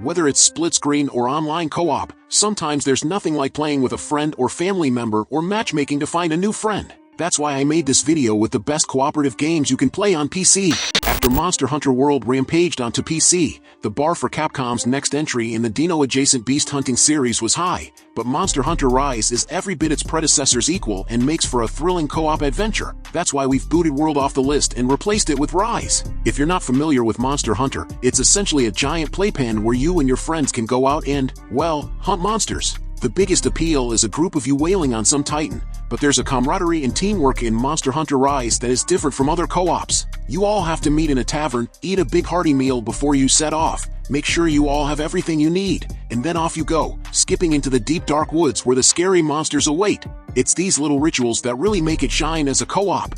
Whether it's split screen or online co-op, sometimes there's nothing like playing with a friend or family member or matchmaking to find a new friend. That's why I made this video with the best cooperative games you can play on PC. After Monster Hunter World rampaged onto PC, the bar for Capcom's next entry in the Dino-adjacent beast hunting series was high, but Monster Hunter Rise is every bit its predecessor's equal and makes for a thrilling co-op adventure. That's why we've booted World off the list and replaced it with Rise. If you're not familiar with Monster Hunter, it's essentially a giant playpen where you and your friends can go out and, well, hunt monsters. The biggest appeal is a group of you wailing on some titan, but there's a camaraderie and teamwork in Monster Hunter Rise that is different from other co-ops. You all have to meet in a tavern, eat a big hearty meal before you set off, make sure you all have everything you need, and then off you go, skipping into the deep dark woods where the scary monsters await. It's these little rituals that really make it shine as a co-op.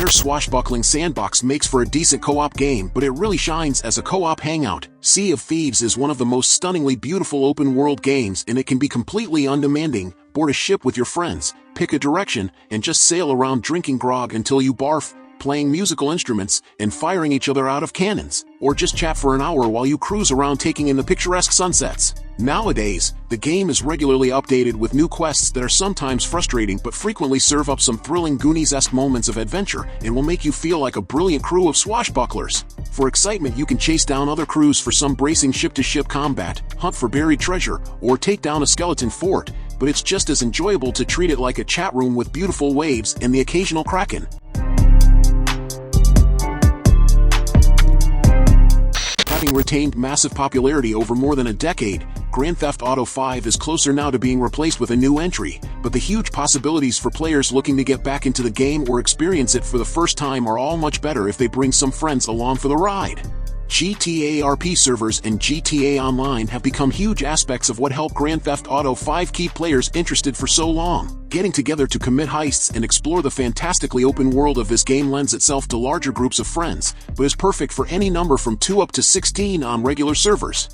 Swashbuckling sandbox makes for a decent co-op game, but it really shines as a co-op hangout. Sea of Thieves is one of the most stunningly beautiful open-world games, and it can be completely undemanding. Board a ship with your friends, pick a direction, and just sail around drinking grog until you barf, playing musical instruments, and firing each other out of cannons, or just chat for an hour while you cruise around taking in the picturesque sunsets. Nowadays, the game is regularly updated with new quests that are sometimes frustrating but frequently serve up some thrilling Goonies-esque moments of adventure and will make you feel like a brilliant crew of swashbucklers. For excitement, you can chase down other crews for some bracing ship-to-ship combat, hunt for buried treasure, or take down a skeleton fort, but it's just as enjoyable to treat it like a chat room with beautiful waves and the occasional kraken. Having retained massive popularity over more than a decade, Grand Theft Auto V is closer now to being replaced with a new entry, but the huge possibilities for players looking to get back into the game or experience it for the first time are all much better if they bring some friends along for the ride. GTA RP servers and GTA Online have become huge aspects of what helped Grand Theft Auto V keep players interested for so long. Getting together to commit heists and explore the fantastically open world of this game lends itself to larger groups of friends, but is perfect for any number from 2 up to 16 on regular servers.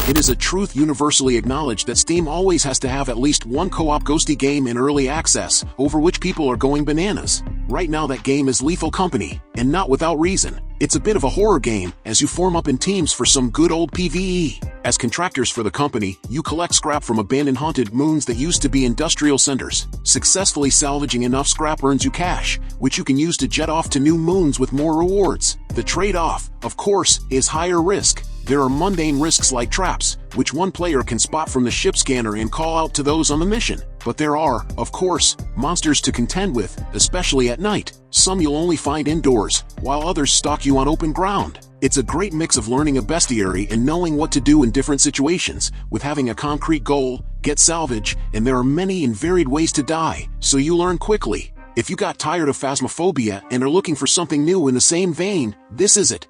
It is a truth universally acknowledged that Steam always has to have at least one co-op ghosty game in early access, over which people are going bananas. Right now that game is Lethal Company, and not without reason. It's a bit of a horror game, as you form up in teams for some good old PvE. As contractors for the company, you collect scrap from abandoned haunted moons that used to be industrial centers. Successfully salvaging enough scrap earns you cash, which you can use to jet off to new moons with more rewards. The trade-off, of course, is higher risk. There are mundane risks like traps, which one player can spot from the ship scanner and call out to those on the mission. But there are, of course, monsters to contend with, especially at night. Some you'll only find indoors, while others stalk you on open ground. It's a great mix of learning a bestiary and knowing what to do in different situations, with having a concrete goal, get salvage, and there are many and varied ways to die, so you learn quickly. If you got tired of Phasmophobia and are looking for something new in the same vein, this is it.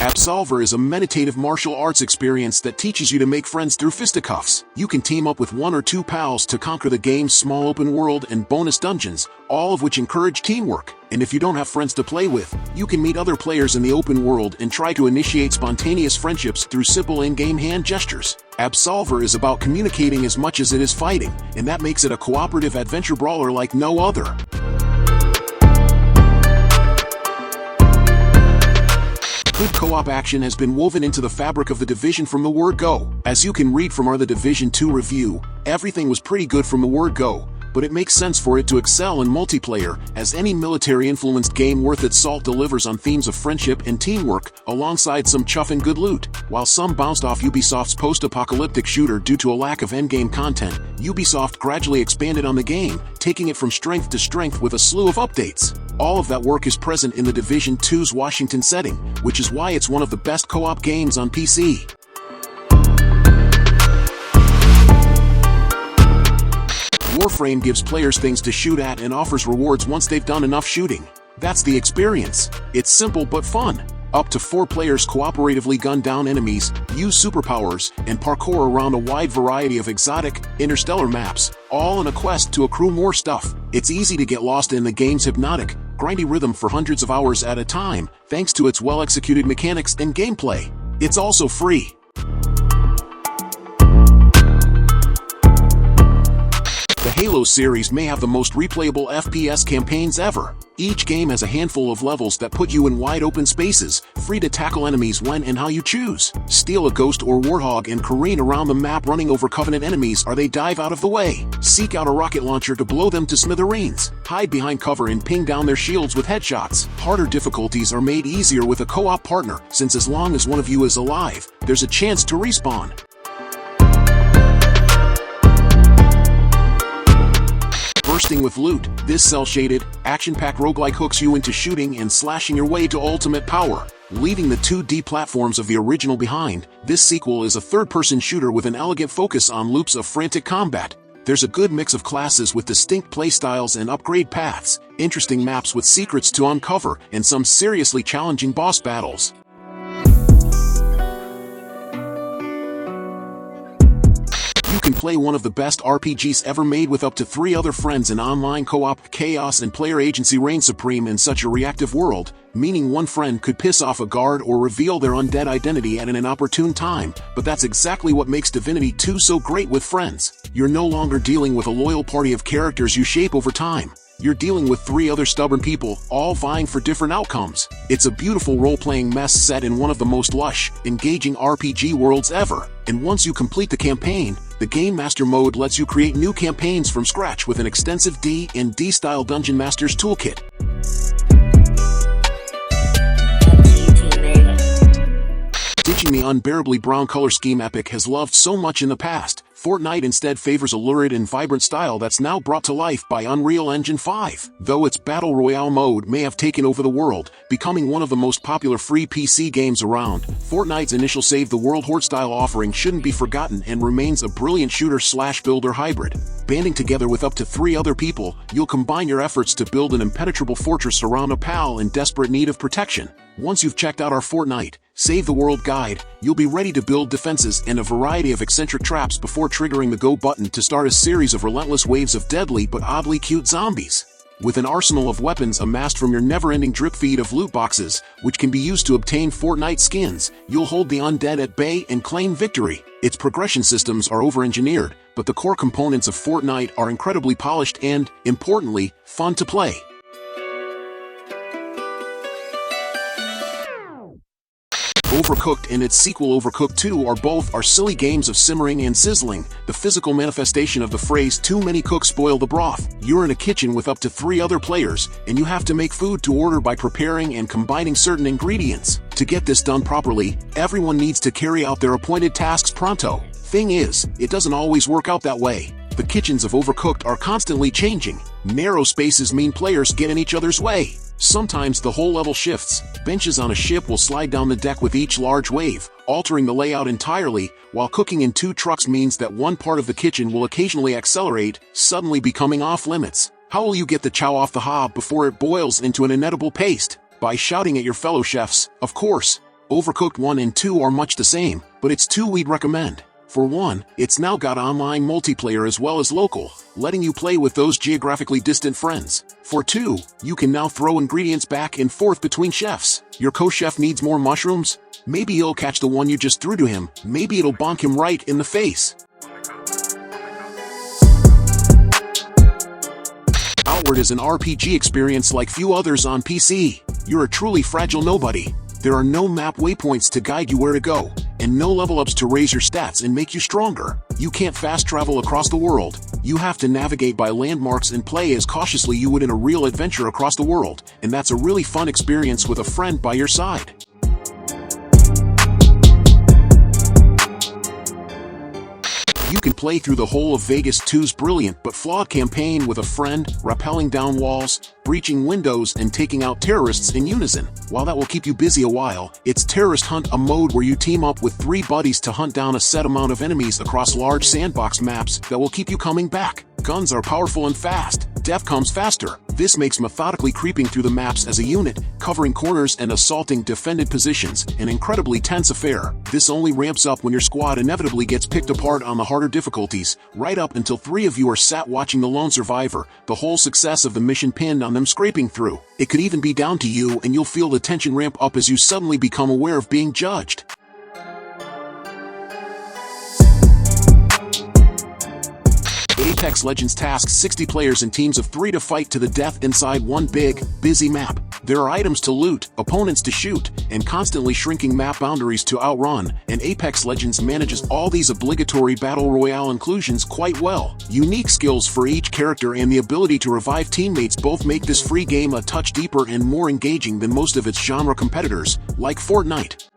Absolver is a meditative martial arts experience that teaches you to make friends through fisticuffs. You can team up with 1 or 2 pals to conquer the game's small open world and bonus dungeons, all of which encourage teamwork. And if you don't have friends to play with, you can meet other players in the open world and try to initiate spontaneous friendships through simple in-game hand gestures. Absolver is about communicating as much as it is fighting, and that makes it a cooperative adventure brawler like no other. Good co-op action has been woven into the fabric of The Division from the word go. As you can read from our The Division 2 review, everything was pretty good from the word go, but it makes sense for it to excel in multiplayer, as any military-influenced game worth its salt delivers on themes of friendship and teamwork, alongside some chuff and good loot. While some bounced off Ubisoft's post-apocalyptic shooter due to a lack of endgame content, Ubisoft gradually expanded on the game, taking it from strength to strength with a slew of updates. All of that work is present in The Division 2's Washington setting, which is why it's one of the best co-op games on PC. Warframe gives players things to shoot at and offers rewards once they've done enough shooting. That's the experience. It's simple but fun. Up to 4 players cooperatively gun down enemies, use superpowers, and parkour around a wide variety of exotic, interstellar maps, all in a quest to accrue more stuff. It's easy to get lost in the game's hypnotic, grindy rhythm for hundreds of hours at a time, thanks to its well-executed mechanics and gameplay. It's also free. Halo series may have the most replayable FPS campaigns ever. Each game has a handful of levels that put you in wide-open spaces, free to tackle enemies when and how you choose. Steal a ghost or warthog and careen around the map running over Covenant enemies or they dive out of the way. Seek out a rocket launcher to blow them to smithereens. Hide behind cover and ping down their shields with headshots. Harder difficulties are made easier with a co-op partner, since as long as one of you is alive, there's a chance to respawn. Bursting with loot, this cel-shaded, action-packed roguelike hooks you into shooting and slashing your way to ultimate power. Leaving the 2D platforms of the original behind, this sequel is a third-person shooter with an elegant focus on loops of frantic combat. There's a good mix of classes with distinct playstyles and upgrade paths, interesting maps with secrets to uncover, and some seriously challenging boss battles. You can play one of the best RPGs ever made with up to 3 other friends in online co-op. Chaos and player agency reign supreme in such a reactive world, meaning one friend could piss off a guard or reveal their undead identity at an inopportune time, but that's exactly what makes Divinity 2 so great with friends. You're no longer dealing with a loyal party of characters you shape over time. You're dealing with 3 other stubborn people, all vying for different outcomes. It's a beautiful role-playing mess set in one of the most lush, engaging RPG worlds ever. And once you complete the campaign, the Game Master mode lets you create new campaigns from scratch with an extensive D&D style Dungeon Master's toolkit. Ditching the unbearably brown color scheme Epic has loved so much in the past, Fortnite instead favors a lurid and vibrant style that's now brought to life by Unreal Engine 5. Though its Battle Royale mode may have taken over the world, becoming one of the most popular free PC games around, Fortnite's initial Save the World Horde-style offering shouldn't be forgotten and remains a brilliant shooter-slash-builder hybrid. Banding together with up to 3 other people, you'll combine your efforts to build an impenetrable fortress around a pal in desperate need of protection. Once you've checked out our Fortnite Save the World guide, you'll be ready to build defenses and a variety of eccentric traps before triggering the go button to start a series of relentless waves of deadly but oddly cute zombies. With an arsenal of weapons amassed from your never-ending drip feed of loot boxes, which can be used to obtain Fortnite skins, you'll hold the undead at bay and claim victory. Its progression systems are over-engineered, but the core components of Fortnite are incredibly polished and, importantly, fun to play. Overcooked and its sequel Overcooked 2 are silly games of simmering and sizzling, the physical manifestation of the phrase "too many cooks spoil the broth." You're in a kitchen with up to 3 other players, and you have to make food to order by preparing and combining certain ingredients. To get this done properly, everyone needs to carry out their appointed tasks pronto. Thing is, it doesn't always work out that way. The kitchens of Overcooked are constantly changing. Narrow spaces mean players get in each other's way. Sometimes the whole level shifts. Benches on a ship will slide down the deck with each large wave, altering the layout entirely, while cooking in 2 trucks means that one part of the kitchen will occasionally accelerate, suddenly becoming off limits. How will you get the chow off the hob before it boils into an inedible paste? By shouting at your fellow chefs, of course. Overcooked 1 and 2 are much the same, but it's 2 we'd recommend. For 1, it's now got online multiplayer as well as local, letting you play with those geographically distant friends. For 2, you can now throw ingredients back and forth between chefs. Your co-chef needs more mushrooms? Maybe he'll catch the one you just threw to him. Maybe it'll bonk him right in the face. Outward is an RPG experience like few others on PC. You're a truly fragile nobody. There are no map waypoints to guide you where to go, and no level ups to raise your stats and make you stronger. You can't fast travel across the world. You have to navigate by landmarks and play as cautiously you would in a real adventure across the world, and that's a really fun experience with a friend by your side. You can play through the whole of Vegas 2's brilliant but flawed campaign with a friend, rappelling down walls, breaching windows, and taking out terrorists in unison. While that will keep you busy a while, it's Terrorist Hunt, a mode where you team up with 3 buddies to hunt down a set amount of enemies across large sandbox maps that will keep you coming back. Guns are powerful and fast. Death comes faster. This makes methodically creeping through the maps as a unit, covering corners and assaulting defended positions, an incredibly tense affair. This only ramps up when your squad inevitably gets picked apart on the harder difficulties, right up until 3 of you are sat watching the lone survivor, the whole success of the mission pinned on them scraping through. It could even be down to you, and you'll feel the tension ramp up as you suddenly become aware of being judged. Apex Legends tasks 60 players in teams of 3 to fight to the death inside one big, busy map. There are items to loot, opponents to shoot, and constantly shrinking map boundaries to outrun, and Apex Legends manages all these obligatory battle royale inclusions quite well. Unique skills for each character and the ability to revive teammates both make this free game a touch deeper and more engaging than most of its genre competitors, like Fortnite.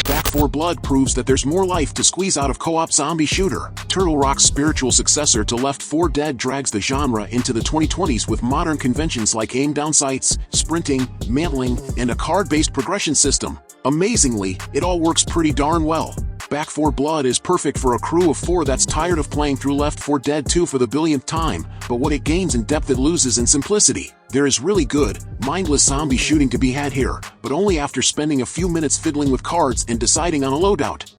Back 4 Blood proves that there's more life to squeeze out of co-op zombie shooter. Turtle Rock's spiritual successor to Left 4 Dead drags the genre into the 2020s with modern conventions like aim-down sights, sprinting, mantling, and a card-based progression system. Amazingly, it all works pretty darn well. Back 4 Blood is perfect for a crew of 4 that's tired of playing through Left 4 Dead 2 for the billionth time, but what it gains in depth it loses in simplicity. There is really good, mindless zombie shooting to be had here, but only after spending a few minutes fiddling with cards and deciding on a loadout.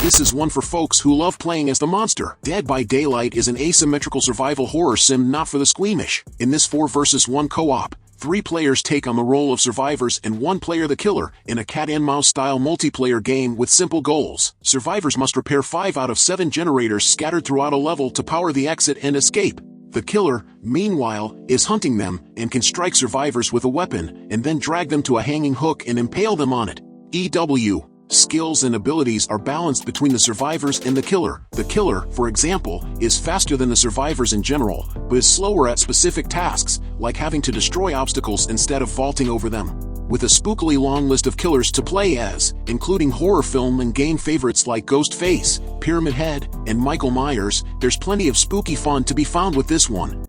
This is one for folks who love playing as the monster. Dead by Daylight is an asymmetrical survival horror sim not for the squeamish. In this 4 vs 1 co-op, 3 players take on the role of survivors and 1 player the killer in a cat-and-mouse style multiplayer game with simple goals. Survivors must repair 5 out of 7 generators scattered throughout a level to power the exit and escape. The killer, meanwhile, is hunting them and can strike survivors with a weapon and then drag them to a hanging hook and impale them on it. EW. Skills and abilities are balanced between the survivors and the killer. The killer, for example, is faster than the survivors in general, but is slower at specific tasks, like having to destroy obstacles instead of vaulting over them. With a spookily long list of killers to play as, including horror film and game favorites like Ghostface, Pyramid Head, and Michael Myers, there's plenty of spooky fun to be found with this one.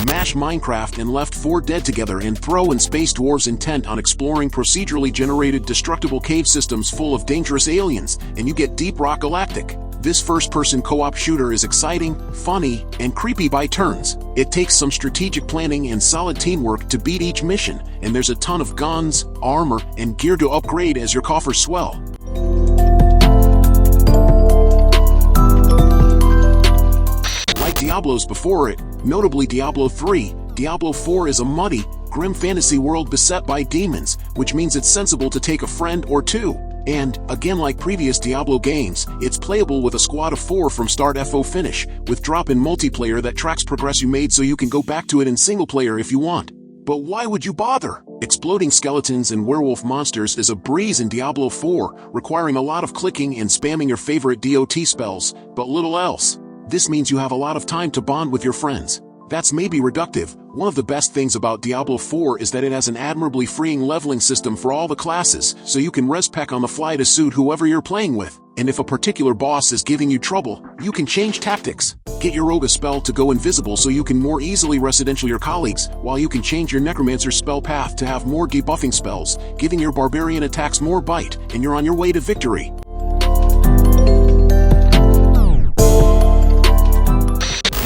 Mash Minecraft and Left 4 Dead together and throw in Space Dwarves intent on exploring procedurally generated destructible cave systems full of dangerous aliens, and you get Deep Rock Galactic. This first-person co-op shooter is exciting, funny, and creepy by turns. It takes some strategic planning and solid teamwork to beat each mission, and there's a ton of guns, armor, and gear to upgrade as your coffers swell. Like Diablos before it, notably Diablo 3, Diablo 4 is a muddy, grim fantasy world beset by demons, which means it's sensible to take a friend or 2. And, again like previous Diablo games, it's playable with a squad of 4 from start FO finish, with drop-in multiplayer that tracks progress you made so you can go back to it in single player if you want. But why would you bother? Exploding skeletons and werewolf monsters is a breeze in Diablo 4, requiring a lot of clicking and spamming your favorite DOT spells, but little else. This means you have a lot of time to bond with your friends. That's maybe reductive. One of the best things about Diablo 4 is that it has an admirably freeing leveling system for all the classes, so you can respec on the fly to suit whoever you're playing with. And if a particular boss is giving you trouble, you can change tactics. Get your rogue a spell to go invisible so you can more easily residential your colleagues, while you can change your necromancer's spell path to have more debuffing spells, giving your barbarian attacks more bite, and you're on your way to victory.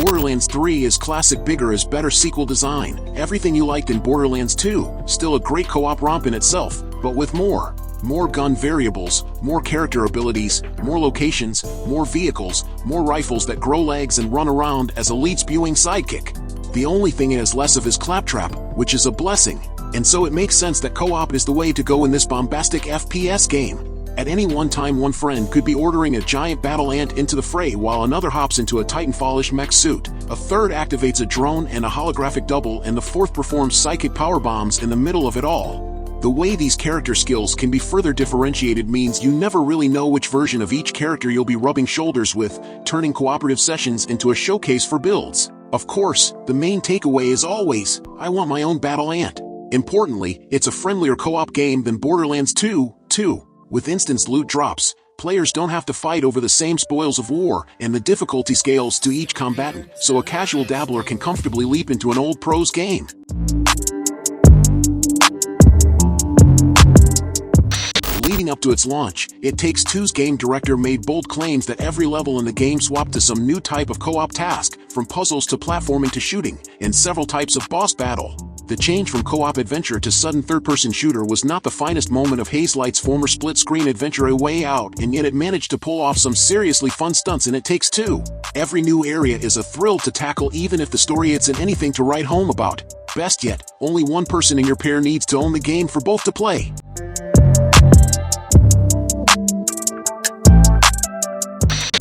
Borderlands 3 is classic bigger is better sequel design. Everything you liked in Borderlands 2, still a great co-op romp in itself, but with more. More gun variables, more character abilities, more locations, more vehicles, more rifles that grow legs and run around as a lead-spewing sidekick. The only thing it has less of is Claptrap, which is a blessing. And so it makes sense that co-op is the way to go in this bombastic FPS game. At any one time one friend could be ordering a giant battle ant into the fray while another hops into a Titanfallish mech suit, a third activates a drone and a holographic double, and the fourth performs psychic power bombs in the middle of it all. The way these character skills can be further differentiated means you never really know which version of each character you'll be rubbing shoulders with, turning cooperative sessions into a showcase for builds. Of course, the main takeaway is always, I want my own battle ant. Importantly, it's a friendlier co-op game than Borderlands 2, too. With instance loot drops, players don't have to fight over the same spoils of war, and the difficulty scales to each combatant, so a casual dabbler can comfortably leap into an old pro's game. Leading up to its launch, It Takes Two's game director made bold claims that every level in the game swapped to some new type of co-op task, from puzzles to platforming to shooting, and several types of boss battle. The change from co-op adventure to sudden third-person shooter was not the finest moment of Hazelight's former split-screen adventure A Way Out, and yet it managed to pull off some seriously fun stunts in It Takes Two. Every new area is a thrill to tackle even if the story isn't anything to write home about. Best yet, only one person in your pair needs to own the game for both to play.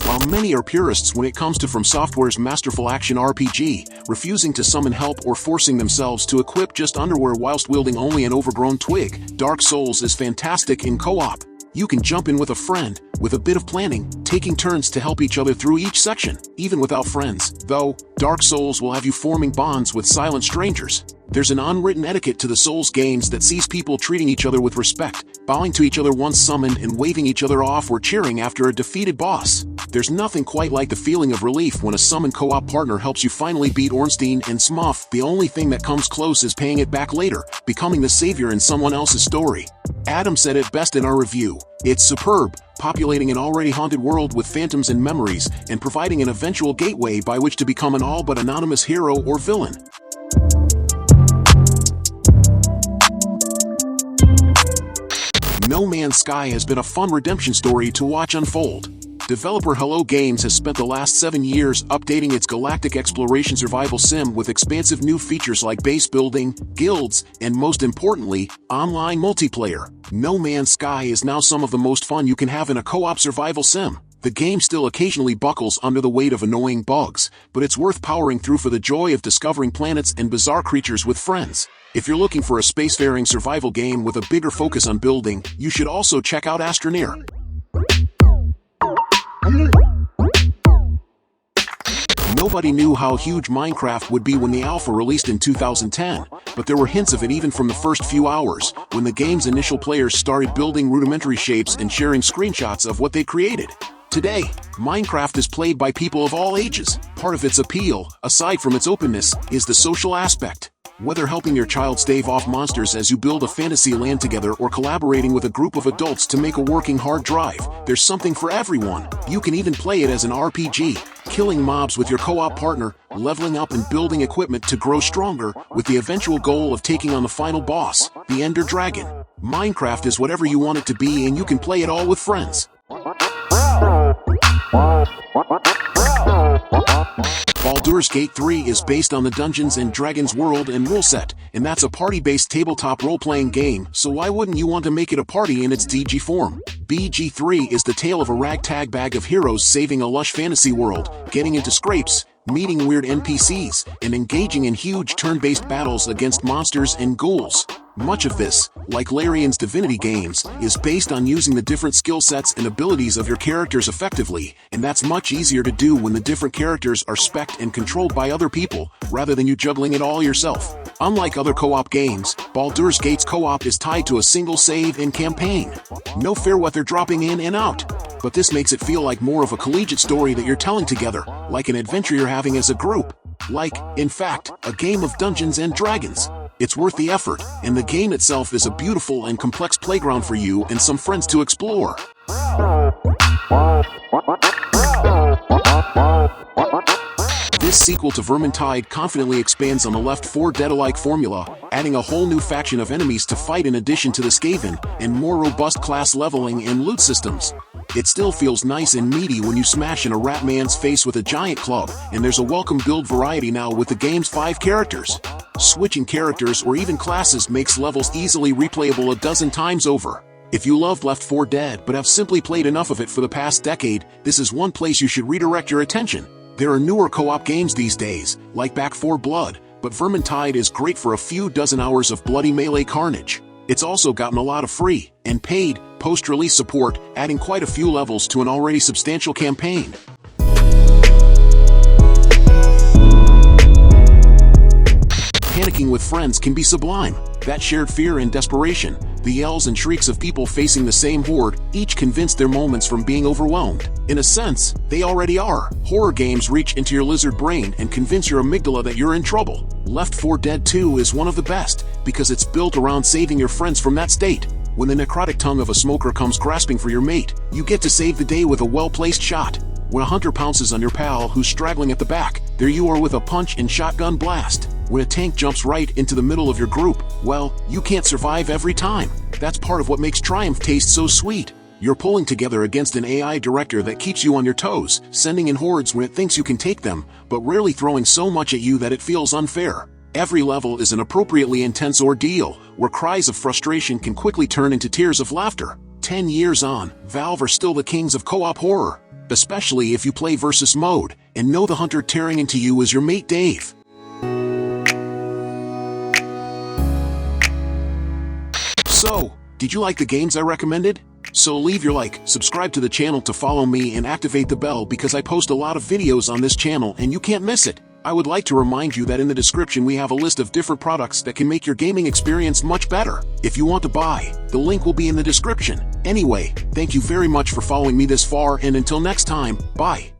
While many are purists when it comes to From Software's masterful action RPG, refusing to summon help or forcing themselves to equip just underwear whilst wielding only an overgrown twig, Dark Souls is fantastic in co-op. You can jump in with a friend, with a bit of planning, taking turns to help each other through each section, even without friends. Though, Dark Souls will have you forming bonds with silent strangers. There's an unwritten etiquette to the Souls games that sees people treating each other with respect, bowing to each other once summoned and waving each other off or cheering after a defeated boss. There's nothing quite like the feeling of relief when a summoned co-op partner helps you finally beat Ornstein and Smuff. The only thing that comes close is paying it back later, becoming the savior in someone else's story. Adam said it best in our review: "It's superb, populating an already haunted world with phantoms and memories, and providing an eventual gateway by which to become an all but anonymous hero or villain." No Man's Sky has been a fun redemption story to watch unfold. Developer Hello Games has spent the last 7 years updating its galactic exploration survival sim with expansive new features like base building, guilds, and most importantly, online multiplayer. No Man's Sky is now some of the most fun you can have in a co-op survival sim. The game still occasionally buckles under the weight of annoying bugs, but it's worth powering through for the joy of discovering planets and bizarre creatures with friends. If you're looking for a spacefaring survival game with a bigger focus on building, you should also check out Astroneer. Nobody knew how huge Minecraft would be when the alpha released in 2010, but there were hints of it even from the first few hours, when the game's initial players started building rudimentary shapes and sharing screenshots of what they created. Today, Minecraft is played by people of all ages. Part of its appeal, aside from its openness, is the social aspect. Whether helping your child stave off monsters as you build a fantasy land together or collaborating with a group of adults to make a working hard drive, there's something for everyone. You can even play it as an RPG, killing mobs with your co-op partner, leveling up and building equipment to grow stronger, with the eventual goal of taking on the final boss, the Ender Dragon. Minecraft is whatever you want it to be, and you can play it all with friends. Baldur's Gate 3 is based on the Dungeons & Dragons world and rule set, and that's a party-based tabletop role-playing game, so why wouldn't you want to make it a party in its DG form? BG3 is the tale of a ragtag bag of heroes saving a lush fantasy world, getting into scrapes, meeting weird NPCs, and engaging in huge turn-based battles against monsters and ghouls. Much of this, like Larian's Divinity games, is based on using the different skill sets and abilities of your characters effectively, and that's much easier to do when the different characters are spec'd and controlled by other people, rather than you juggling it all yourself. Unlike other co-op games, Baldur's Gate's co-op is tied to a single save and campaign. No fair weather dropping in and out. But this makes it feel like more of a collegiate story that you're telling together, like an adventure you're having as a group. Like, in fact, a game of Dungeons & Dragons. It's worth the effort, and the game itself is a beautiful and complex playground for you and some friends to explore. This sequel to Vermintide confidently expands on the Left 4 Dead-alike formula, adding a whole new faction of enemies to fight in addition to the Skaven, and more robust class leveling and loot systems. It still feels nice and meaty when you smash in a rat man's face with a giant club, and there's a welcome build variety now with the game's 5 characters. Switching characters or even classes makes levels easily replayable a dozen times over. If you loved Left 4 Dead but have simply played enough of it for the past decade, this is one place you should redirect your attention. There are newer co-op games these days, like Back 4 Blood, but Vermintide is great for a few dozen hours of bloody melee carnage. It's also gotten a lot of free and paid post-release support, adding quite a few levels to an already substantial campaign. Panicking with friends can be sublime. That shared fear and desperation, the yells and shrieks of people facing the same horde, each convinced their moments from being overwhelmed. In a sense, they already are. Horror games reach into your lizard brain and convince your amygdala that you're in trouble. Left 4 Dead 2 is one of the best, because it's built around saving your friends from that state. When the necrotic tongue of a smoker comes grasping for your mate, you get to save the day with a well-placed shot. When a hunter pounces on your pal who's straggling at the back, there you are with a punch and shotgun blast. when a tank jumps right into the middle of your group, well, you can't survive every time. That's part of what makes Triumph taste so sweet. You're pulling together against an AI director that keeps you on your toes, sending in hordes when it thinks you can take them, but rarely throwing so much at you that it feels unfair. Every level is an appropriately intense ordeal, where cries of frustration can quickly turn into tears of laughter. 10 years on, Valve are still the kings of co-op horror, especially if you play versus mode, and know the hunter tearing into you is your mate Dave. So, did you like the games I recommended? So leave your like, subscribe to the channel to follow me, and activate the bell because I post a lot of videos on this channel and you can't miss it. I would like to remind you that in the description we have a list of different products that can make your gaming experience much better. If you want to buy, the link will be in the description. Anyway, thank you very much for following me this far, and until next time, bye.